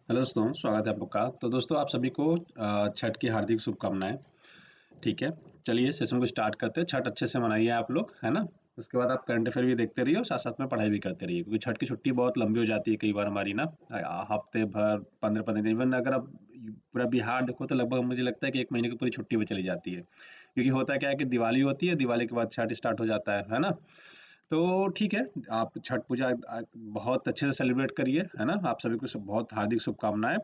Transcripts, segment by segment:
Hello दोस्तों, स्वागत है आप लोग का। तो दोस्तों आप सभी को छठ की हार्दिक शुभकामनाएं। ठीक है, चलिए सेशन को स्टार्ट करते हैं। छठ अच्छे से मनाइए आप लोग, है ना। उसके बाद आप करंट अफेयर भी देखते रहिए और साथ साथ में पढ़ाई भी करते रहिए, क्योंकि छठ की छुट्टी बहुत लंबी हो जाती है कई बार हमारी ना। हफ्ते भर, 15-15 दिन, इवन अगर आप पूरा बिहार देखो तो लगभग मुझे लगता है कि 1 महीने की पूरी छुट्टी में चली जाती है, क्योंकि होता क्या है कि दिवाली होती है, दिवाली के बाद छठ स्टार्ट हो जाता है ना। तो ठीक है, आप छठ पूजा बहुत अच्छे से सेलिब्रेट करिए, है ना। आप सभी को बहुत हार्दिक शुभकामनाएं।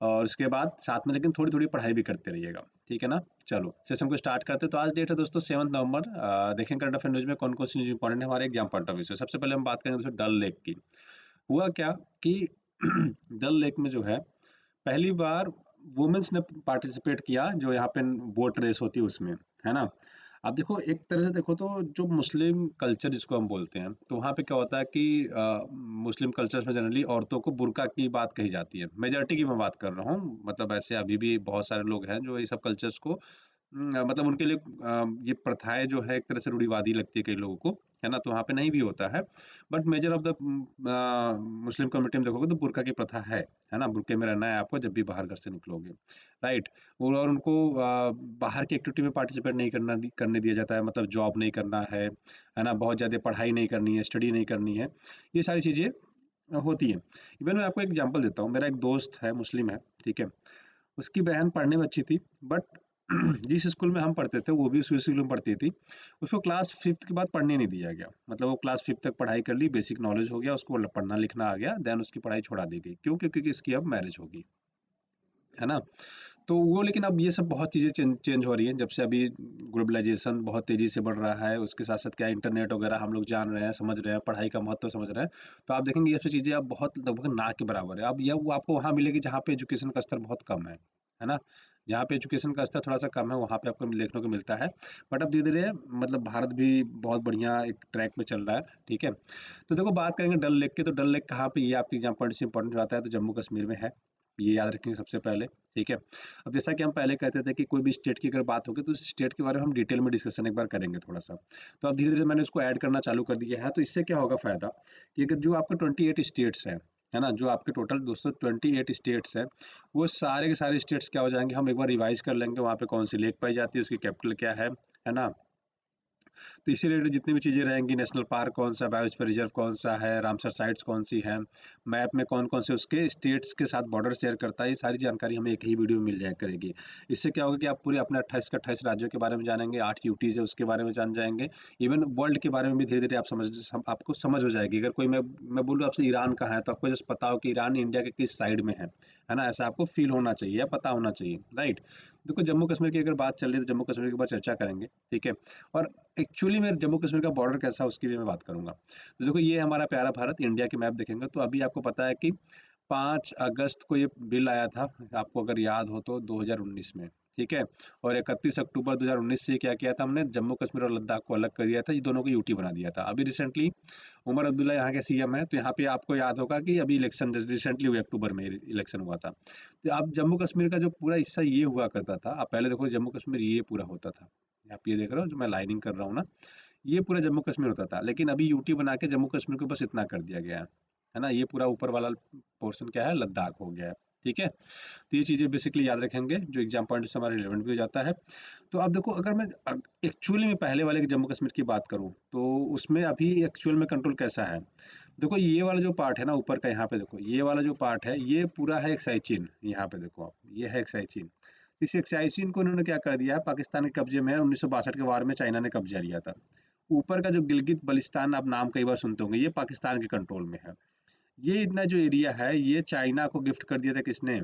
और उसके बाद साथ में लेकिन थोड़ी थोड़ी पढ़ाई भी करते रहिएगा, ठीक है ना। चलो सेशन को स्टार्ट करते हैं। तो आज डेट है दोस्तों 7 नवंबर। देखें करंट अफेयर न्यूज में कौन कौन सी न्यूज इंपॉर्टेंट है हमारे एग्जाम पॉइंट ऑफ व्यू से। सबसे पहले हम बात करेंगे दोस्तों डल लेक की। हुआ क्या कि डल लेक में जो है पहली बार वुमेन्स ने पार्टिसिपेट किया, जो यहाँ पे बोट रेस होती है उसमें, है ना। अब देखो, एक तरह से देखो तो जो मुस्लिम कल्चर जिसको हम बोलते हैं, तो वहाँ पे क्या होता है कि मुस्लिम कल्चर्स में जनरली औरतों को बुर्का की बात कही जाती है। मेजॉरिटी की मैं बात कर रहा हूँ, मतलब ऐसे अभी भी बहुत सारे लोग हैं जो ये सब कल्चर्स को मतलब उनके लिए ये प्रथाएं जो है एक तरह से रूढ़िवादी लगती है कई लोगों को, है ना। तो वहाँ पे नहीं भी होता है, but measure of the Muslim community में देखोगे तो बुर्का की प्रथा है ना। बुर्के में रहना है आपको जब भी बाहर घर से निकलोगे, राइट। और उनको बाहर की एक्टिविटी में पार्टिसिपेट नहीं करने दिया जाता है, मतलब जॉब नहीं करना है ना। बहुत ज़्यादा पढ़ाई नहीं करनी है, स्टडी नहीं करनी है, ये सारी चीज़ें होती हैं। इवन मैं आपको एक एग्जांपल देता हूँ। मेरा एक दोस्त है, मुस्लिम है, ठीक है। उसकी बहन पढ़ने में अच्छी थी, बट जिस स्कूल में हम पढ़ते थे वो भी उसी स्कूल में पढ़ती थी। उसको क्लास 5th के बाद पढ़ने नहीं दिया गया, मतलब वो क्लास 5th तक पढ़ाई कर ली, बेसिक नॉलेज हो गया उसको, पढ़ना लिखना आ गया, देन उसकी पढ़ाई छोड़ा दी गई। क्यों? क्योंकि इसकी अब मैरिज होगी, है ना। तो वो, लेकिन अब ये सब बहुत चीज़ें चेंज हो रही हैं जब से अभी ग्लोबलाइजेशन बहुत तेज़ी से बढ़ रहा है। उसके साथ साथ क्या इंटरनेट वगैरह हम लोग जान रहे हैं, समझ रहे हैं, पढ़ाई का महत्व समझ रहे हैं। तो आप देखेंगे ये सब चीज़ें अब बहुत लगभग ना के बराबर है। अब यह वो आपको वहाँ मिलेगी जहाँ पे एजुकेशन का स्तर बहुत कम है ना। जहाँ पे एजुकेशन का स्तर थोड़ा सा कम है वहाँ पे आपको देखने को मिलता है। बट अब धीरे धीरे मतलब भारत भी बहुत बढ़िया एक ट्रैक में चल रहा है, ठीक है। तो देखो बात करेंगे डल लेक की। तो डल लेक कहाँ पे, ये आपकी एग्जाम पॉइंट से इंपॉर्टेंट आता है, तो जम्मू कश्मीर में है, ये याद रखेंगे सबसे पहले, ठीक है। अब जैसा कि हम पहले कहते थे कि कोई भी स्टेट की अगर बात होगी तो उस स्टेट के बारे में हम डिटेल में डिस्कशन एक बार करेंगे थोड़ा सा। तो अब धीरे धीरे मैंने उसको ऐड करना चालू कर दिया है। तो इससे क्या होगा फायदा कि अगर जो आपके 28 स्टेट्स हैं, है ना, जो आपके टोटल दोस्तों 28 स्टेट्स हैं, वो सारे के सारे स्टेट्स क्या हो जाएंगे, हम एक बार रिवाइज कर लेंगे वहाँ पे कौन सी लेक पाई जाती है, उसकी कैपिटल क्या है ना। तो इसी रिलेटेड जितनी भी चीज़ें रहेंगी, नेशनल पार्क कौन सा, बायोस्फीयर रिजर्व कौन सा है, रामसर साइट्स कौन सी है, मैप में कौन कौन से उसके स्टेट्स के साथ बॉर्डर शेयर करता है, ये सारी जानकारी हमें एक ही वीडियो में मिल जाया करेगी। इससे क्या होगा कि आप पूरे अपने 28 के 28 राज्यों के बारे में जानेंगे, 8 यूटीज़ है उसके बारे में जान जाएंगे। इवन वर्ल्ड के बारे में भी धीरे धीरे आपको समझ हो जाएगी। अगर कोई मैं बोलूँ आपसे ईरान कहाँ है, तो आपको जस्ट पता हो कि ईरान इंडिया के किस साइड में है ना। ऐसा आपको फील होना चाहिए या पता होना चाहिए, राइट। देखो जम्मू कश्मीर की अगर बात चल रही है तो जम्मू कश्मीर के ऊपर चर्चा करेंगे, ठीक है। और एक्चुअली में जम्मू कश्मीर का बॉर्डर कैसा है उसकी भी मैं बात करूंगा। तो देखो ये हमारा प्यारा भारत, इंडिया की मैप देखेंगे तो अभी आपको पता है कि 5 अगस्त को ये बिल आया था, आपको अगर याद हो तो 2019 में, ठीक है। और 31 अक्टूबर 2019 से क्या किया था हमने, जम्मू कश्मीर और लद्दाख को अलग कर दिया था, ये दोनों को यूटी बना दिया था। अभी रिसेंटली उमर अब्दुल्ला यहाँ के सीएम है, तो यहाँ पे आपको याद होगा कि अभी इलेक्शन रिसेंटली हुए, अक्टूबर में इलेक्शन हुआ था। तो अब जम्मू कश्मीर का जो पूरा हिस्सा ये हुआ करता था, आप पहले देखो जम्मू कश्मीर ये पूरा होता था, आप ये देख रहे हो जो मैं लाइनिंग कर रहा हूँ ना, ये पूरा जम्मू कश्मीर होता था। लेकिन अभी यूटी बना के जम्मू कश्मीर को बस इतना कर दिया गया है ना। ये पूरा ऊपर वाला पोर्शन क्या है, लद्दाख हो गया है, ठीक है। तो ये चीज़ें बेसिकली याद रखेंगे जो एग्जाम पॉइंट से हमारे रिलेवेंट भी हो जाता है। तो अब देखो अगर मैं एक्चुअली में पहले वाले के जम्मू कश्मीर की बात करूँ तो उसमें अभी एक्चुअल में कंट्रोल कैसा है। देखो ये वाला जो पार्ट है ना ऊपर का, यहाँ पे देखो ये वाला जो पार्ट है ये पूरा है एक्साई चीन, यहाँ पे देखो आप, ये है एक्साई चीन। इस एक्साई चीन को इन्होंने क्या कर दिया है, पाकिस्तान के कब्जे में है। 1962 के वार में चाइना ने कब्जा लिया था। ऊपर का जो गिलगित बल्टिस्तान आप नाम कई बार सुनते होंगे, ये पाकिस्तान के कंट्रोल में है। ये इतना जो एरिया है ये चाइना को गिफ्ट कर दिया था, किसने,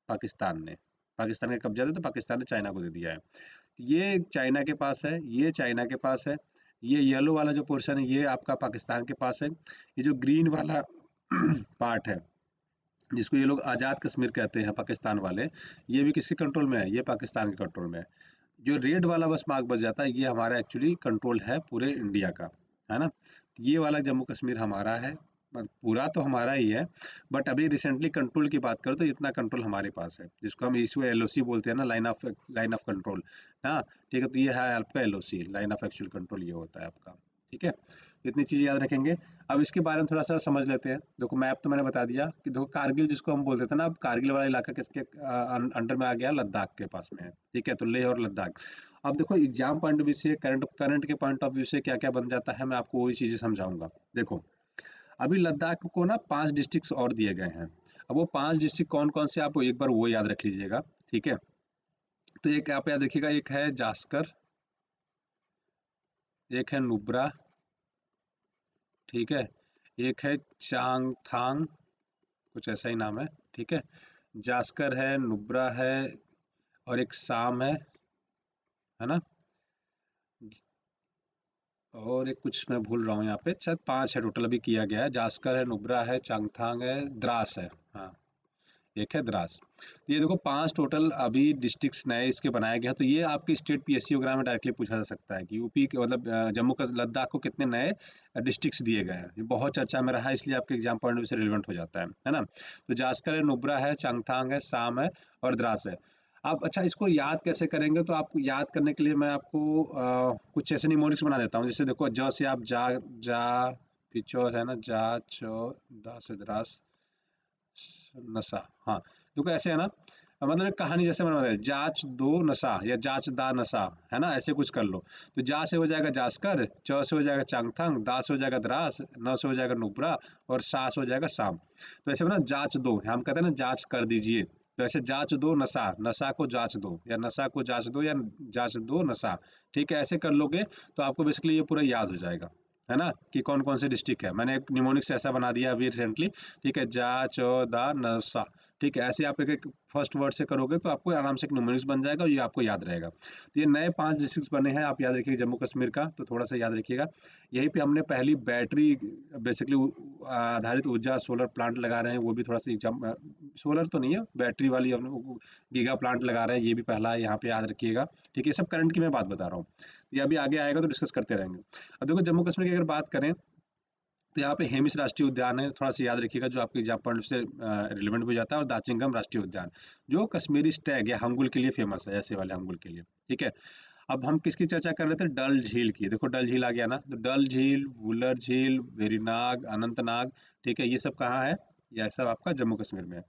पाकिस्तान ने। पाकिस्तान का कब्जा था तो पाकिस्तान ने चाइना को दे दिया है। ये चाइना के पास है, ये चाइना के पास है। ये येलो वाला जो पोर्शन है ये आपका पाकिस्तान के पास है। ये जो ग्रीन वाला पार्ट है जिसको ये लोग आज़ाद कश्मीर कहते हैं पाकिस्तान वाले, ये भी किसके कंट्रोल में है, ये पाकिस्तान के कंट्रोल में है। जो रेड वाला बस मार्क बच जाता है ये हमारा एक्चुअली कंट्रोल है पूरे इंडिया का, है ना। तो ये वाला जम्मू कश्मीर हमारा है, पूरा तो हमारा ही है। बट अभी रिसेंटली कंट्रोल की बात करो तो इतना कंट्रोल हमारे पास है, जिसको हम इसको एलओसी बोलते हैं ना, लाइन ऑफ कंट्रोल। हाँ ठीक है, तो ये है आपका LOC, line of actual control, ये होता है आपका, ठीक है। इतनी चीज़ याद रखेंगे। अब इसके बारे में थोड़ा सा समझ लेते हैं। देखो मैप तो मैंने बता दिया कि देखो कारगिल जिसको हम बोलते थे ना, अब कारगिल वाला इलाका किसके अंडर में आ गया, लद्दाख के पास में है। ठीक है, तो लेह और लद्दाख। अब देखो एग्जाम पॉइंट ऑफ व्यू से, करंट करंट के पॉइंट ऑफ व्यू से क्या क्या बन जाता है, मैं आपको वही चीज़ें समझाऊंगा। देखो अभी लद्दाख को ना 5 डिस्ट्रिक्ट्स और दिए गए हैं। अब वो 5 डिस्ट्रिक्ट कौन कौन से, आप एक बार वो याद रख लीजिएगा। ठीक है, तो एक आप याद रखिएगा, एक है जास्कर, एक है नुब्रा, ठीक है, एक है चांगथांग, कुछ ऐसा ही नाम है। ठीक है, जास्कर है, नुब्रा है, और एक साम है ना, और एक कुछ मैं भूल रहा हूँ यहाँ पे, शायद 5 है टोटल अभी किया गया है। जास्कर है, नुब्रा है, चांगथांग है, द्रास है। हाँ, एक है द्रास। तो ये देखो 5 टोटल अभी डिस्ट्रिक्ट्स नए इसके बनाए गए हैं। तो ये आपके स्टेट पीएससी वगैरह में डायरेक्टली पूछा जा सकता है कि यूपी के मतलब जम्मू का लद्दाख को कितने नए डिस्ट्रिक्ट्स दिए गए हैं। ये बहुत चर्चा में रहा है, इसलिए आपके एग्जाम पॉइंट से रिलेवेंट हो जाता है ना। तो जास्कर है, नुब्रा है, चांगथांग है, साम है, और द्रास है। आप अच्छा इसको याद कैसे करेंगे, तो आपको याद करने के लिए मैं आपको कुछ ऐसे निमोनिक्स बना देता हूँ। जैसे देखो ज से आप जा, जा, फिर चौ है ना, जा, चौ, दा से द्रास, नशा। हाँ, देखो ऐसे है ना, मतलब एक कहानी जैसे मैंने बताया, जाच दो नशा या जाच दा नशा, है ना, ऐसे कुछ कर लो। तो जा से हो जाएगा जास्कर, च से हो जाएगा चांगथंग, दा से हो जाएगा द्रास, न से हो जाएगा नुब्रा, और सा से हो जाएगा साम। तो ऐसे में ना जाच दो, हम कहते हैं ना जांच कर दीजिए। तो ऐसे जांच दो नशा, नशा को जांच दो, या नशा को जांच दो, या जांच दो नशा। ठीक है, ऐसे कर लोगे तो आपको बेसिकली ये पूरा याद हो जाएगा, है ना, कि कौन कौन से डिस्ट्रिक्ट है। मैंने एक निमोनिक्स ऐसा बना दिया अभी रिसेंटली। ठीक है, जा, च, दा, न, सा। ठीक है, ऐसे आप एक एक फर्स्ट वर्ड से करोगे तो आपको आराम से एक न्यूमेरिक्स बन जाएगा, और ये आपको याद रहेगा। तो ये नए 5 डिस्ट्रिक्ट्स बने हैं, आप याद रखिएगा जम्मू कश्मीर का, तो थोड़ा सा याद रखिएगा। यहीं पे हमने पहली बैटरी बेसिकली आधारित ऊर्जा सोलर प्लांट लगा रहे हैं, वो भी थोड़ा सा एग्जाम, सोलर तो नहीं है, बैटरी वाली हम लोग गीगा प्लांट लगा रहे हैं, ये भी पहला है, यहाँ पे याद रखिएगा। ठीक है, सब करंट की मैं बात बता रहा हूँ, ये अभी आगे आएगा तो डिस्कस करते रहेंगे। अब देखो जम्मू कश्मीर की अगर बात करें, तो यहाँ पे हेमिस राष्ट्रीय उद्यान है, थोड़ा सा याद रखिएगा, जो आपके एग्जाम पॉइंट से रिलेवेंट हो जाता है। और दाचिंगम राष्ट्रीय उद्यान, जो कश्मीरी स्टैग या हंगुल के लिए फेमस है, ऐसे वाले हंगुल के लिए। ठीक है, अब हम किसकी चर्चा कर रहे थे, डल झील की। देखो डल झील आ गया ना, तो डल झील, वुलर झील, वेरीनाग, अनंतनाग। ठीक है, ये सब कहाँ है, यह सब आपका जम्मू कश्मीर में है।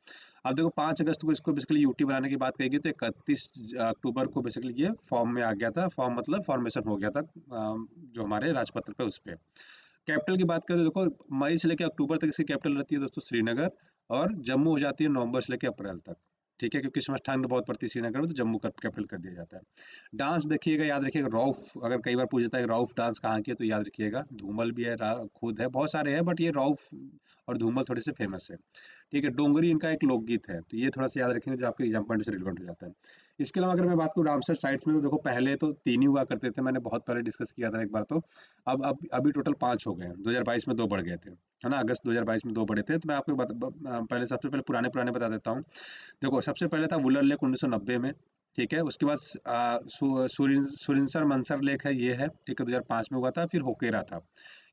अब देखो 5 अगस्त को इसको बेसिकली यूटी बनाने की बात कही गई, तो 31 अक्टूबर को बेसिकली ये फॉर्म में आ गया था, फॉर्म मतलब फॉर्मेशन हो गया था जो हमारे राजपत्र पे उस पे। कैपिटल की बात करें तो देखो मई से लेकर अक्टूबर तक इसकी कैपिटल रहती है दोस्तों श्रीनगर, और जम्मू हो जाती है नवंबर से लेकर अप्रैल तक। ठीक है, क्योंकि इस समय ठंड बहुत पड़ती है श्रीनगर में, तो जम्मू का कैपिटल कर दिया जाता है। डांस देखिएगा, याद रखिएगा रौफ, अगर कई बार पूछ जाता है रौफ डांस कहाँ की है, तो याद रखिएगा धूमल भी है, खुद है, बहुत सारे हैं, बट ये रौफ और धूमल थोड़े से फेमस है। ठीक है, डोंगरी इनका एक लोकगीत है, तो ये थोड़ा सा याद रखेंगे, जो आपके एग्जाम पॉइंट से रिलेवेंट हो जाता है। इसके अलावा अगर मैं बात करूँ रामसर साइट्स में, तो देखो पहले तो 3 ही हुआ करते थे, मैंने बहुत पहले डिस्कस किया था एक बार तो। अब अभी टोटल 5 हो गए हैं, 2022 में 2 बढ़ गए थे, है ना, अगस्त 2022 में 2 बढ़े थे। तो मैं आपको पहले सबसे पहले पुराने पुराने बता देता हूँ। देखो सबसे पहले था वुलर लेक 1990 में। ठीक है, उसके बाद सुरिंसर मंसर लेक है, ये है। ठीक है, 2005 में हुआ था। फिर होकेरा था।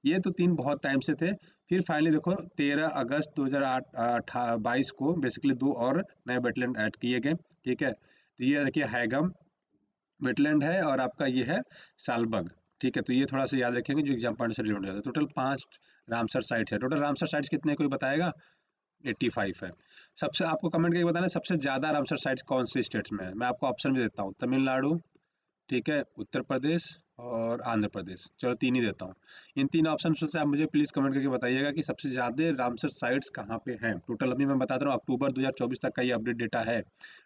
ये तो 3 बहुत टाइम से थे। फिर फाइनली देखो 13 अगस्त 2022 को बेसिकली 2 और नए वेटलैंड ऐड किए गए। ठीक है, तो ये देखिए हैगम वेटलैंड है, और आपका ये है सालबग। ठीक है, तो ये थोड़ा सा याद रखेंगे, जो एग्जाम पॉइंट से रिलेवेंट हो जाता है। टोटल 5 रामसर साइट्स है। टोटल रामसर साइट्स कितने, कोई बताएगा? 85 है। सबसे आपको कमेंट करके बताना सबसे ज्यादा रामसर साइट्स कौन से स्टेट्स में है। मैं आपको ऑप्शन भी देता हूँ, तमिलनाडु, ठीक है, उत्तर प्रदेश और आंध्र प्रदेश। चलो 3 ही देता हूँ। इन 3 ऑप्शन से आप मुझे प्लीज कमेंट करके बताइएगा कि सबसे ज्यादा रामसर साइट्स कहाँ पे हैं। टोटल अभी मैं बता रहा हूँ, अक्टूबर 2024 तक का ये अपडेट डेटा है।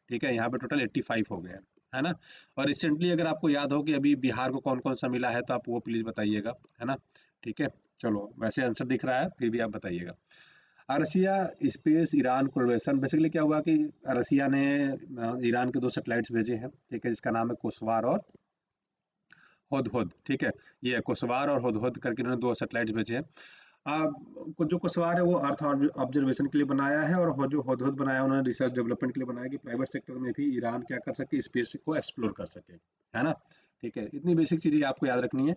ठीक है, यहाँ पे टोटल 85 हो गए हैं, है ना। और रिसेंटली अगर आपको याद हो कि अभी बिहार को कौन कौन सा मिला है, तो आप वो प्लीज बताइएगा, है ना। ठीक है, चलो वैसे आंसर दिख रहा है, फिर भी आप बताइएगा। रसिया स्पेस ईरान कोलैबोरेशन, बेसिकली क्या हुआ कि रसिया ने ईरान के 2 सैटेलाइट्स भेजे हैं। ठीक है, जिसका नाम है कोसवार और हुदहुद। ठीक है, ये कोसवार और हुदहुद करके इन्होंने 2 सैटेलाइट्स भेजे हैं। जो कोसवार है वो अर्थ ऑब्जर्वेशन के लिए बनाया है, और जो हुदहुद बनाया उन्होंने रिसर्च डेवलपमेंट के लिए बनाया, कि प्राइवेट सेक्टर में भी ईरान क्या कर सके, स्पेस को एक्सप्लोर कर सके, है ना। ठीक है, इतनी बेसिक चीजें आपको याद रखनी है।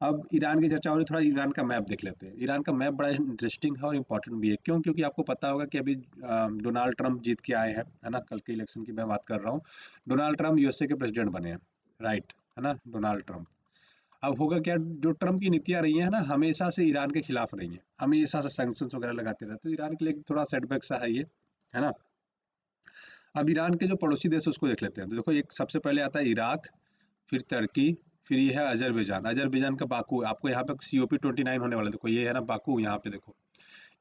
अब ईरान की चर्चा हो रही है, थोड़ा ईरान का मैप देख लेते हैं। ईरान का मैप बड़ा इंटरेस्टिंग है और इम्पोर्टेंट भी है। क्यों? क्योंकि आपको पता होगा कि अभी डोनाल्ड ट्रंप जीत के आए हैं, है ना, कल के इलेक्शन की मैं बात कर रहा हूँ। डोनाल्ड ट्रंप यूएसए के प्रेसिडेंट बने हैं, राइट, है ना, डोनाल्ड ट्रंप। अब होगा क्या, जो ट्रम्प की नीतियां रही है ना, हमेशा से ईरान के खिलाफ रही हैं, हमेशा से सैंक्शंस वगैरह लगाते रहे, तो ईरान के लिए थोड़ा सेटबैक सा है ये, है ना। अब ईरान के जो पड़ोसी देश है उसको देख लेते हैं। तो देखो, एक सबसे पहले आता है इराक, फिर तुर्की, फिर ये है अजरबैजान। अजरबैजान का बाकू, आपको यहाँ पे COP29 होने वाला है। देखो ये है ना बाकू, यहाँ पे देखो,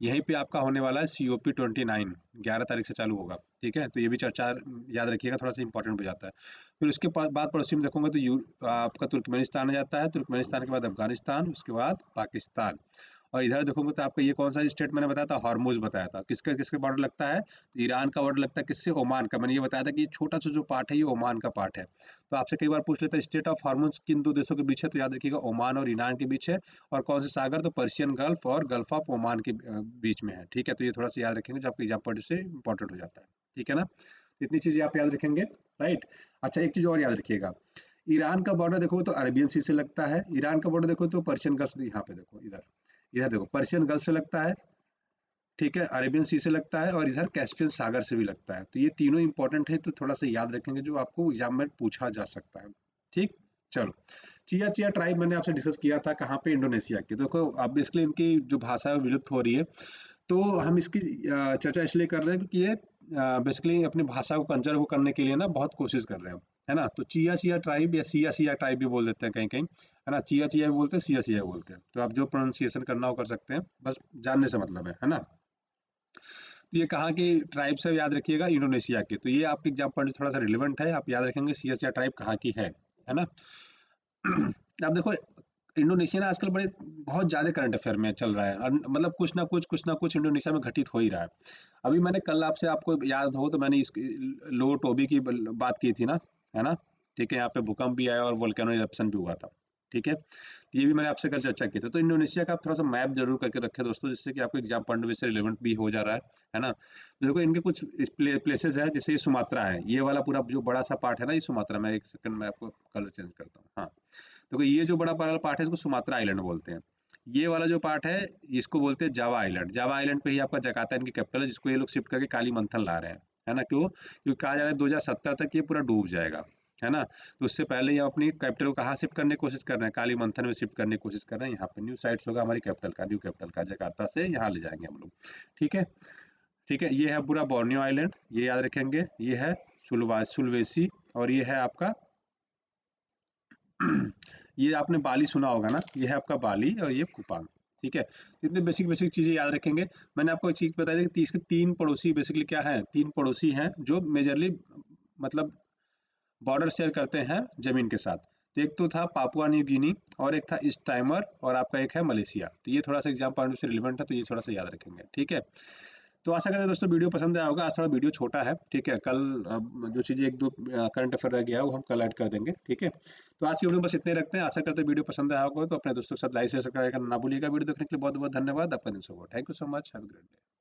यहीं पे आपका होने वाला है COP29, 11 तारीख से चालू होगा। ठीक है, तो ये भी चर्चा याद रखिएगा, थोड़ा सा इंपॉर्टेंट हो जाता है। फिर उसके बाद पड़ोसी में देखोगे तो आपका तुर्कमेनिस्तान आ जाता है, तुर्कमेनिस्तान के बाद अफगानिस्तान, उसके बाद पाकिस्तान। और इधर देखोगे तो आपका ये कौन सा स्टेट मैंने बताया था, हॉर्मुज बताया था, किसका किसका बॉर्डर लगता है, तो ईरान का बॉर्डर लगता है किससे, ओमान का। मैंने ये बताया था कि ये छोटा सा जो पार्ट है ये ओमान का पार्ट है। तो आपसे कई बार पूछ लेता है स्टेट ऑफ हॉर्मुज किन दो देशों के बीच है, तो याद रखिएगा ओमान और ईरान के बीच है। और कौन से सागर, तो पर्शियन गल्फ और गल्फ ऑफ ओमान के बीच में है। ठीक है, तो ये थोड़ा सा याद रखेंगे, जो आपके एग्जाम पॉइंट से इंपॉर्टेंट हो जाता है। ठीक है ना, इतनी चीजें आप याद रखेंगे। राइट। अच्छा, एक चीज और याद रखिएगा, ईरान का बॉर्डर देखो तो अरेबियन सी से लगता है, ईरान का बॉर्डर देखो तो पर्शियन गल्फ, यहाँ पे देखो, इधर इधर देखो पर्शियन गल्फ से लगता है। ठीक है, अरेबियन सी से लगता है, और इधर कैस्पियन सागर से भी लगता है। तो ये तीनों इंपॉर्टेंट है, तो थोड़ा सा याद रखेंगे, जो आपको एग्जाम में पूछा जा सकता है। ठीक। चलो, चिया चिया ट्राइब मैंने आपसे डिस्कस किया था, कहाँ पे, इंडोनेशिया की। देखो अब बेसिकली इनकी जो भाषा है वो विलुप्त हो रही है, तो हम इसकी चर्चा इसलिए कर रहे हैं क्योंकि ये बेसिकली अपनी भाषा को कंजर्व करने के लिए ना बहुत कोशिश कर रहे हैं, है ना। तो चिया चिया ट्राइब या सिया सिया ट्राइब भी बोल देते हैं कहीं कहीं, है ना। चिया चिया भी बोलते हैं, सिया सिया भी बोलते हैं, तो आप जो प्रोनाउंसिएशन करना हो कर सकते हैं, बस जानने से मतलब है ना। तो ये कहाँ की ट्राइब से याद रखिएगा, इंडोनेशिया की। तो ये आपके एग्जाम पॉइंट से थोड़ा सा रिलेवेंट है, आप याद रखेंगे सिया सिया ट्राइब कहाँ की है ना। अब देखो, इंडोनेशिया ना आजकल बड़े बहुत ज़्यादा करंट अफेयर में चल रहा है, और मतलब कुछ ना कुछ इंडोनेशिया में घटित हो ही रहा है। अभी मैंने कल आपसे, आपको याद हो तो मैंने इस लो टोबी की बात की थी ना, है ना। ठीक है, यहाँ पे भूकंप भी आया और वोल्केनो इरप्शन भी हुआ था। ठीक है, तो ये भी मैंने आपसे कल चर्चा की थी। तो इंडोनेशिया का आप थोड़ा सा मैप जरूर करके रखें दोस्तों, जिससे कि आपको एग्जाम पॉइंट से रिलेवेंट भी हो जा रहा है ना। तो देखो, इनके कुछ प्लेसेस है, जैसे ये सुमात्रा है, ये वाला पूरा जो बड़ा सा पार्ट है ना, ये सुमात्रा। मैं एक सेकंड में आपको कलर चेंज करता हूँ, हाँ। देखो, ये जो बड़ा वाला पार्ट है इसको सुमात्रा आइलैंड बोलते हैं। ये वाला जो पार्ट है इसको बोलते हैं जावा आइलैंड। जावा आइलैंड पे ही आपका जकार्ता इनकी कैपिटल है, जिसको ये लोग शिफ्ट करके कालीमंथन ला रहे हैं, है ना। क्यों? क्योंकि कहा जा रहा है 2070 तक ये पूरा डूब जाएगा, है ना। तो उससे पहले ये अपनी कैपिटल को कहाँ शिफ्ट करने की कोशिश कर रहे हैं, कालीमंथन में शिफ्ट करने की कोशिश कर रहे हैं। यहाँ पे न्यू साइट्स होगा हमारी कैपिटल का, न्यू कैपिटल का, जकार्ता से यहाँ ले जाएंगे हम लोग। ठीक है। ठीक है, ये है पूरा बोर्नियो आइलैंड, ये याद रखेंगे। ये है सुलवेसी, और ये है आपका ये आपने बाली सुना होगा ना, ये है आपका बाली, और ये कुपांग। ठीक है, इतने बेसिक बेसिक चीजें याद रखेंगे। मैंने आपको एक चीज बताई थी कि इसके तीन पड़ोसी बेसिकली क्या है, तीन पड़ोसी हैं जो मेजरली मतलब बॉर्डर शेयर करते हैं जमीन के साथ। तो एक तो था पापुआ न्यू गिनी, और एक था ईस्ट टाइमर, और आपका एक है मलेशिया। तो ये थोड़ा सा एग्जाम पॉइंट से रिलेवेंट है, तो ये थोड़ा सा याद रखेंगे। ठीक है, तो आशा करते हैं दोस्तों वीडियो पसंद आया होगा। आज थोड़ा वीडियो छोटा है, ठीक है। कल जो चीज़ें एक दो करंट अफेयर रह गया है वो हम कल ऐड कर देंगे। ठीक है, तो आज की वीडियो में बस इतने रखते हैं। आशा करते हैं वीडियो पसंद आया होगा, तो अपने दोस्तों के साथ लाइक शेयर करना ना भूलिएगा। वीडियो देखने के लिए बहुत बहुत धन्यवाद। आपका दिन शुभ हो। Thank you so much, have a great day.